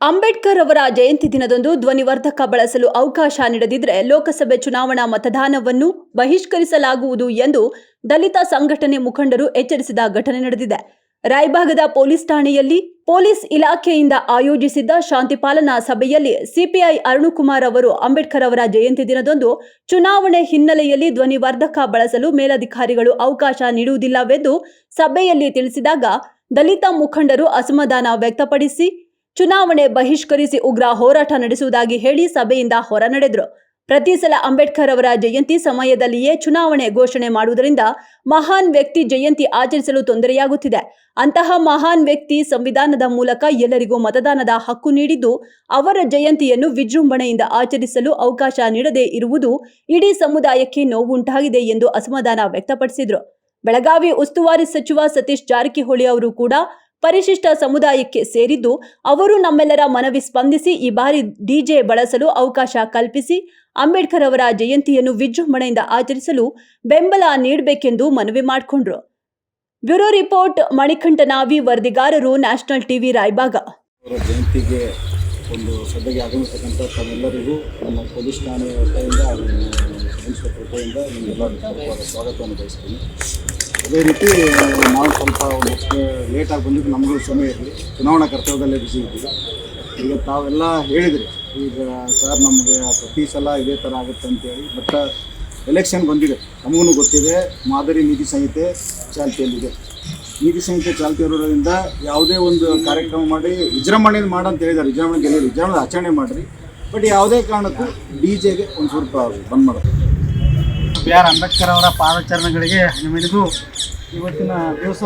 ಅಂಬೇಡ್ಕರ್ ಅವರ ಜಯಂತಿ ದಿನದಂದು ಧ್ವನಿವರ್ಧಕ ಬಳಸಲು ಅವಕಾಶ ನೀಡದಿದ್ದರೆ ಲೋಕಸಭೆ ಚುನಾವಣಾ ಮತದಾನವನ್ನು ಬಹಿಷ್ಕರಿಸಲಾಗುವುದು ಎಂದು ದಲಿತ ಸಂಘಟನೆ ಮುಖಂಡರು ಎಚ್ಚರಿಸಿದ ಘಟನೆ ನಡೆದಿದೆ. ರಾಯಬಾಗದ ಪೊಲೀಸ್ ಠಾಣೆಯಲ್ಲಿ ಪೊಲೀಸ್ ಇಲಾಖೆಯಿಂದ ಆಯೋಜಿಸಿದ್ದ ಶಾಂತಿ ಪಾಲನಾ ಸಭೆಯಲ್ಲಿ ಸಿಪಿಐ ಅರುಣಕುಮಾರ್ ಅವರು ಅಂಬೇಡ್ಕರ್ ಅವರ ಜಯಂತಿ ದಿನದಂದು ಚುನಾವಣೆ ಹಿನ್ನೆಲೆಯಲ್ಲಿ ಧ್ವನಿವರ್ಧಕ ಬಳಸಲು ಮೇಲಧಿಕಾರಿಗಳು ಅವಕಾಶ ನೀಡುವುದಿಲ್ಲವೆಂದು ಸಭೆಯಲ್ಲಿ ತಿಳಿಸಿದಾಗ ದಲಿತ ಮುಖಂಡರು ಅಸಮಾಧಾನ ವ್ಯಕ್ತಪಡಿಸಿ ಚುನಾವಣೆ ಬಹಿಷ್ಕರಿಸಿ ಉಗ್ರ ಹೋರಾಟ ನಡೆಸುವುದಾಗಿ ಹೇಳಿ ಸಭೆಯಿಂದ ಹೊರ ನಡೆದರು. ಪ್ರತಿ ಸಲ ಅಂಬೇಡ್ಕರ್ ಅವರ ಜಯಂತಿ ಸಮಯದಲ್ಲಿಯೇ ಚುನಾವಣೆ ಘೋಷಣೆ ಮಾಡುವುದರಿಂದ ಮಹಾನ್ ವ್ಯಕ್ತಿ ಜಯಂತಿ ಆಚರಿಸಲು ತೊಂದರೆಯಾಗುತ್ತಿದೆ. ಅಂತಹ ಮಹಾನ್ ವ್ಯಕ್ತಿ ಸಂವಿಧಾನದ ಮೂಲಕ ಎಲ್ಲರಿಗೂ ಮತದಾನದ ಹಕ್ಕು ನೀಡಿದ್ದು, ಅವರ ಜಯಂತಿಯನ್ನು ವಿಜೃಂಭಣೆಯಿಂದ ಆಚರಿಸಲು ಅವಕಾಶ ನೀಡದೇ ಇರುವುದು ಇಡೀ ಸಮುದಾಯಕ್ಕೆ ನೋವುಂಟಾಗಿದೆ ಎಂದು ಅಸಮಾಧಾನ ವ್ಯಕ್ತಪಡಿಸಿದರು. ಬೆಳಗಾವಿ ಉಸ್ತುವಾರಿ ಸಚಿವ ಸತೀಶ್ ಜಾರಕಿಹೊಳಿ ಅವರು ಕೂಡ ಪರಿಶಿಷ್ಟ ಸಮುದಾಯಕ್ಕೆ ಸೇರಿದ್ದು, ಅವರು ನಮ್ಮೆಲ್ಲರ ಮನವಿ ಸ್ಪಂದಿಸಿ ಈ ಬಾರಿ ಡಿಜೆ ಬಳಸಲು ಅವಕಾಶ ಕಲ್ಪಿಸಿ ಅಂಬೇಡ್ಕರ್ ಅವರ ಜಯಂತಿಯನ್ನು ವಿಜೃಂಭಣೆಯಿಂದ ಆಚರಿಸಲು ಬೆಂಬಲ ನೀಡಬೇಕೆಂದು ಮನವಿ ಮಾಡಿಕೊಂಡರು. ಬ್ಯೂರೋ ರಿಪೋರ್ಟ್ ಮಣಿಕಂಠ ನಾವಿ, ವರದಿಗಾರರು ನ್ಯಾಷನಲ್ ಟಿವಿ ರಾಯಬಾಗ. ಜಯಂತಿಗೆ ಒಂದು ಸಭೆಗೆ ಆಗಮಿಸತಕ್ಕಂಥ ತಾವೆಲ್ಲರಿಗೂ ನಮ್ಮ ಪೊಲೀಸ್ ಠಾಣೆಯ ವತಿಯಿಂದ ಇನ್ಸ್ಪೆಕ್ಟರ್ ವತಿಯಿಂದ ನಿಮಗೆಲ್ಲರಿಗೂ ಸ್ವಾಗತವನ್ನು ಬಯಸ್ತೀನಿ. ಅದೇ ರೀತಿ ನಾವು ಸ್ವಲ್ಪ ಒಂದಷ್ಟು ಲೇಟಾಗಿ ಬಂದಿದ್ದು ನಮಗೂ ಸಮಯ ಇರಲಿ, ಚುನಾವಣಾ ಕರ್ತವ್ಯದಲ್ಲೇ ಬಿಸಿ ಇದ್ದೀವಿ. ಈಗ ತಾವೆಲ್ಲ ಹೇಳಿದ್ರಿ, ಈಗ ಸರ್ ನಮಗೆ ಪ್ರತಿ ಸಲ ಇದೇ ಥರ ಆಗುತ್ತೆ ಅಂತೇಳಿ. ಬಟ್ ಎಲೆಕ್ಷನ್ ಬಂದಿದೆ, ನಮಗೂ ಗೊತ್ತಿದೆ. ಮಾದರಿ ನೀತಿ ಸಂಹಿತೆ ಚಾಲ್ತಿಯಲ್ಲಿದೆ. ನೀತಿ ಸಂಹಿತೆ ಚಾಲ್ತಿ ಇರೋದ್ರಿಂದ ಯಾವುದೇ ಒಂದು ಕಾರ್ಯಕ್ರಮ ಮಾಡಿ ವಿಜೃಂಭಣೆಯಿಂದ ಮಾಡಂತ ಹೇಳಿದ್ದಾರೆ. ವಿಜೃಂಭಣೆ ಆಚರಣೆ ಮಾಡಿರಿ, ಬಟ್ ಯಾವುದೇ ಕಾರಣಕ್ಕೂ ಡಿಜೆಗೆ ಒಂದು ಸ್ವಲ್ಪ ಬಂದ್ ಮಾಡೋದು. BR ಅಂಬೇಡ್ಕರ್ ಅವರ ಪಾದಚರಣೆಗಳಿಗೆ ಮಿಡಿದು ಇವತ್ತಿನ ದಿವಸ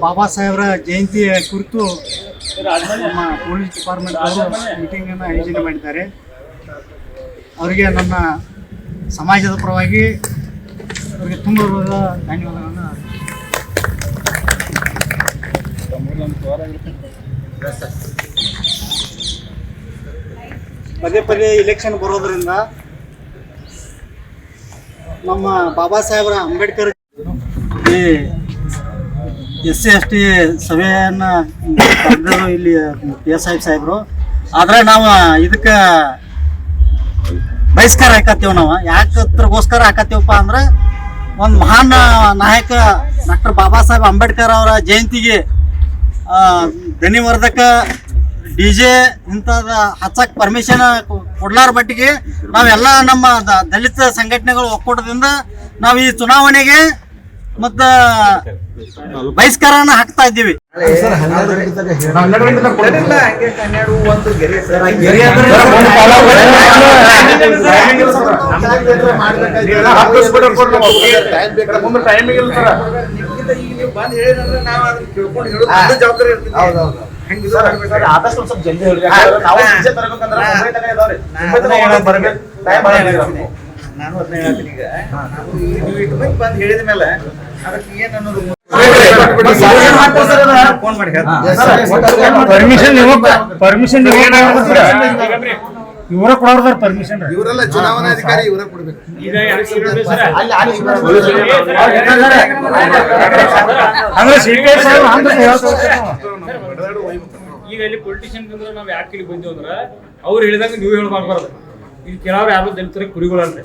ಬಾಬಾ ಸಾಹೇಬರ ಜಯಂತಿಯ ಕುರಿತು ನಮ್ಮ ಪೊಲೀಸ್ ಡಿಪಾರ್ಟ್ಮೆಂಟ್ ಅವರು ಮೀಟಿಂಗನ್ನು ಆಯೋಜನೆ ಮಾಡಿದ್ದಾರೆ. ಅವರಿಗೆ ನನ್ನ ಸಮಾಜದ ಪರವಾಗಿ ಅವರಿಗೆ ತುಂಬ ಧನ್ಯವಾದಗಳನ್ನು. ಪದೇ ಪದೇ ಇಲೆಕ್ಷನ್ ಬರೋದರಿಂದ ನಮ್ಮ ಬಾಬಾ ಸಾಹೇಬರ ಅಂಬೇಡ್ಕರ್ ಈ SC ST ಸಭೆಯನ್ನು ಕರೆದರು ಇಲ್ಲಿ PSI ಸಾಹೇಬರು. ಆದರೆ ನಾವು ಇದಕ್ಕೆ ಬಹಿಷ್ಕಾರ ಹಾಕತ್ತೀವಿ. ನಾವು ಯಾಕತ್ರಗೋಸ್ಕರ ಹಾಕತ್ತೀವಪ್ಪ ಅಂದ್ರೆ, ಒಂದು ಮಹಾನ್ ನಾಯಕ ಡಾಕ್ಟರ್ ಬಾಬಾ ಸಾಹೇಬ್ ಅಂಬೇಡ್ಕರ್ ಅವರ ಜಯಂತಿಗೆ ಧ್ವನಿವರ್ಧಕ DJ ಇಂಥದ ಹಚ್ಚಕ್ಕೆ ಪರ್ಮಿಷನ್ ಕೊಡ್ಲಾರ ಮಟ್ಟಿಗೆ ನಾವೆಲ್ಲ ನಮ್ಮ ದಲಿತ ಸಂಘಟನೆಗಳು ಒಕ್ಕೂಟದಿಂದ ನಾವು ಈ ಚುನಾವಣೆಗೆ ಮತ್ತು ಬಹಿಷ್ಕಾರನ ಹಾಕ್ತಾ ಇದ್ದೀವಿ. ಆದಷ್ಟು ಸ್ವಲ್ಪ ಜಲ್ದಿ ಹೇಳಿ. ನಾವು ಡಿಜೆ ತರಬೇಕಂದ್ರೆ ಮುಂಬೈ ತನಕ ಇದಾವ್ರಿ. ನಾನು ಅದನ್ನ ಹೇಳ್ತೀನಿ. ಈಗ ನೀವು ಇಟ್ಟು ಮಂದಿ ಬಂದು ಹೇಳಿದ ಮೇಲೆ ಅದಕ್ಕೆ ಏನು ಅನ್ನೋದು ಫೋನ್ ಮಾಡಿ ಪರ್ಮಿಷನ್ ಇವರ ಕೊಡೋದಾರ ಪರ್ಮಿಷನ್. ಇವರೆಲ್ಲ ಚುನಾವಣಾಧಿಕಾರಿ ಇವರೇ ಕೊಡ್ಬೇಕು. ಈಗ ಇಲ್ಲಿ ಪೊಲಿಟಿಷಿಯನ್ ಅಂದ್ರೆ ನಾವ್ ಯಾಕೆ ಇಲ್ಲಿ ಬಂದಿವಿ ಅಂದ್ರ ಅವ್ರು ಹೇಳಿದಾಗ ನೀವು ಹೇಳ್ಬಾರ್ದು. ಈಗ ಕೆಲವ್ರು ಯಾರು ದಲಿತರ ಕುರಿಗಳಂತೆ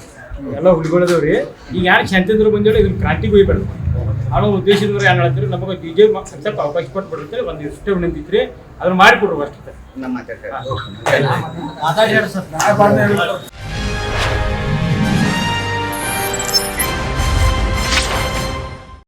ಎಲ್ಲ ಹುಲಿಗಳದವ್ರಿ. ಈಗ ಯಾರು ಶಾಂತಿಂದ್ರ ಬಂದಿಲ್ಲ, ಇದನ್ನ ಕ್ರಾಂತಿಗೆ ಹೋಗ್ಬೇಡ ಅನ್ನೋ ಉದ್ದೇಶದಿಂದ ಏನ್ ಹೇಳ್ತೀರಿ, ನಮಗೆ ಡಿಜೆ ಸ್ವಲ್ಪ ಅವಕಾಶ ಕೊಟ್ಬಿಡ್ತಾರೆ. ಒಂದು ಇಷ್ಟೇ ನಿಂತಿದ್ರಿ ಅದನ್ನ ಮಾಡಿಕೊಡ್ರು ಅಷ್ಟೇ. ನಮ್ಮ